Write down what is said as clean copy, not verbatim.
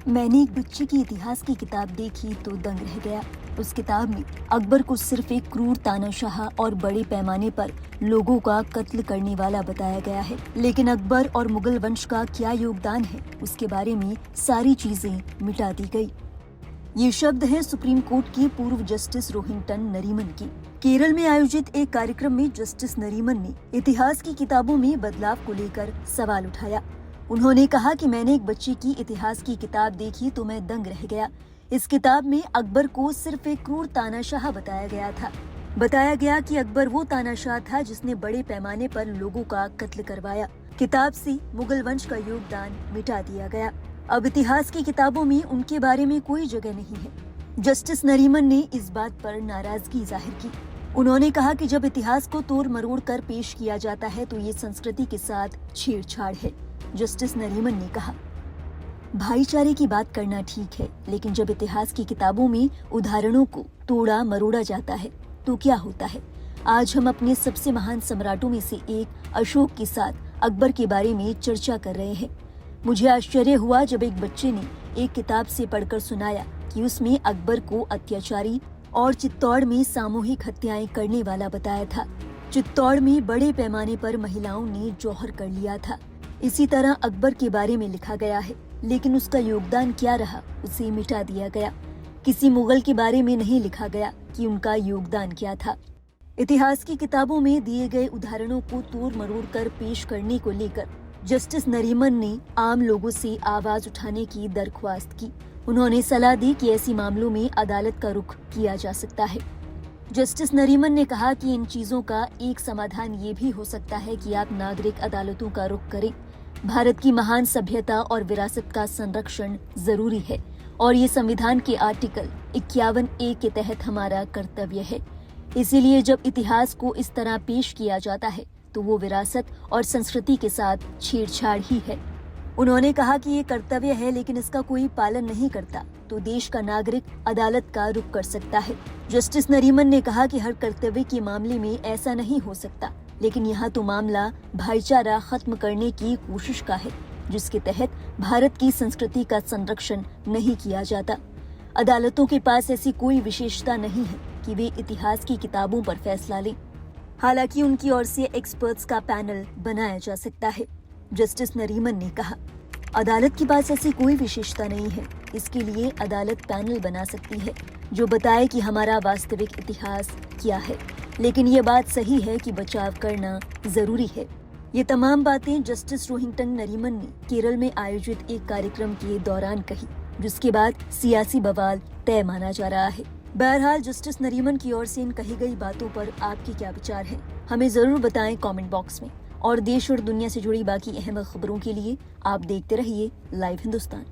मैंने एक बच्चे की इतिहास की किताब देखी तो दंग रह गया। उस किताब में अकबर को सिर्फ एक क्रूर तानाशाह और बड़े पैमाने पर लोगों का कत्ल करने वाला बताया गया है, लेकिन अकबर और मुगल वंश का क्या योगदान है उसके बारे में सारी चीजें मिटा दी गई। ये शब्द हैं सुप्रीम कोर्ट के पूर्व जस्टिस रोहिंटन नरीमन की। केरल में आयोजित एक कार्यक्रम में जस्टिस नरीमन ने इतिहास की किताबों में बदलाव को लेकर सवाल उठाया। उन्होंने कहा कि मैंने एक बच्चे की इतिहास की किताब देखी तो मैं दंग रह गया। इस किताब में अकबर को सिर्फ एक क्रूर तानाशाह बताया गया था। बताया गया कि अकबर वो तानाशाह था जिसने बड़े पैमाने पर लोगों का कत्ल करवाया। किताब से मुगल वंश का योगदान मिटा दिया गया। अब इतिहास की किताबों में उनके बारे में कोई जगह नहीं है। जस्टिस नरीमन ने इस बात पर नाराजगी जाहिर की। उन्होंने कहा कि जब इतिहास को तोड़ मरोड़ कर पेश किया जाता है तो ये संस्कृति के साथ छेड़छाड़ है। जस्टिस नरीमन ने कहा, भाईचारे की बात करना ठीक है, लेकिन जब इतिहास की किताबों में उदाहरणों को तोड़ा मरोड़ा जाता है तो क्या होता है। आज हम अपने सबसे महान सम्राटों में से एक अशोक के साथ अकबर के बारे में चर्चा कर रहे हैं। मुझे आश्चर्य हुआ जब एक बच्चे ने एक किताब से पढ़कर सुनाया कि उसमें अकबर को अत्याचारी और चित्तौड़ में सामूहिक हत्याएं करने वाला बताया था। चित्तौड़ में बड़े पैमाने पर महिलाओं ने जौहर कर लिया था। इसी तरह अकबर के बारे में लिखा गया है, लेकिन उसका योगदान क्या रहा उसे मिटा दिया गया। किसी मुगल के बारे में नहीं लिखा गया कि उनका योगदान क्या था। इतिहास की किताबों में दिए गए उदाहरणों को तोड़ मरोड़ कर पेश करने को लेकर जस्टिस नरीमन ने आम लोगों से आवाज उठाने की दरख्वास्त की। उन्होंने सलाह दी कि ऐसी मामलों में अदालत का रुख किया जा सकता है। जस्टिस नरीमन ने कहा कि इन चीजों का एक समाधान ये भी हो सकता है कि आप नागरिक अदालतों का रुख करें। भारत की महान सभ्यता और विरासत का संरक्षण जरूरी है और ये संविधान के आर्टिकल 51A के तहत हमारा कर्तव्य है। इसीलिए जब इतिहास को इस तरह पेश किया जाता है तो वो विरासत और संस्कृति के साथ छेड़छाड़ ही है। उन्होंने कहा कि ये कर्तव्य है, लेकिन इसका कोई पालन नहीं करता तो देश का नागरिक अदालत का रुख कर सकता है। जस्टिस नरीमन ने कहा कि हर कर्तव्य के मामले में ऐसा नहीं हो सकता, लेकिन यहाँ तो मामला भाईचारा खत्म करने की कोशिश का है, जिसके तहत भारत की संस्कृति का संरक्षण नहीं किया जाता। अदालतों के पास ऐसी कोई विशेषता नहीं है कि वे इतिहास की किताबों पर फैसला लें। हालांकि उनकी ओर से एक्सपर्ट्स का पैनल बनाया जा सकता है। जस्टिस नरीमन ने कहा, अदालत के पास ऐसी कोई विशेषता नहीं है। इसके लिए अदालत पैनल बना सकती है जो बताए कि हमारा वास्तविक इतिहास क्या है, लेकिन ये बात सही है कि बचाव करना जरूरी है। ये तमाम बातें जस्टिस रोहिंटन नरीमन ने केरल में आयोजित एक कार्यक्रम के दौरान कही, जिसके बाद सियासी बवाल तय माना जा रहा है। बहरहाल जस्टिस नरीमन की ओर से इन कही गई बातों पर आपके क्या विचार हैं? हमें जरूर बताएं कमेंट बॉक्स में। और देश और दुनिया से जुड़ी बाकी अहम खबरों के लिए आप देखते रहिए लाइव हिंदुस्तान।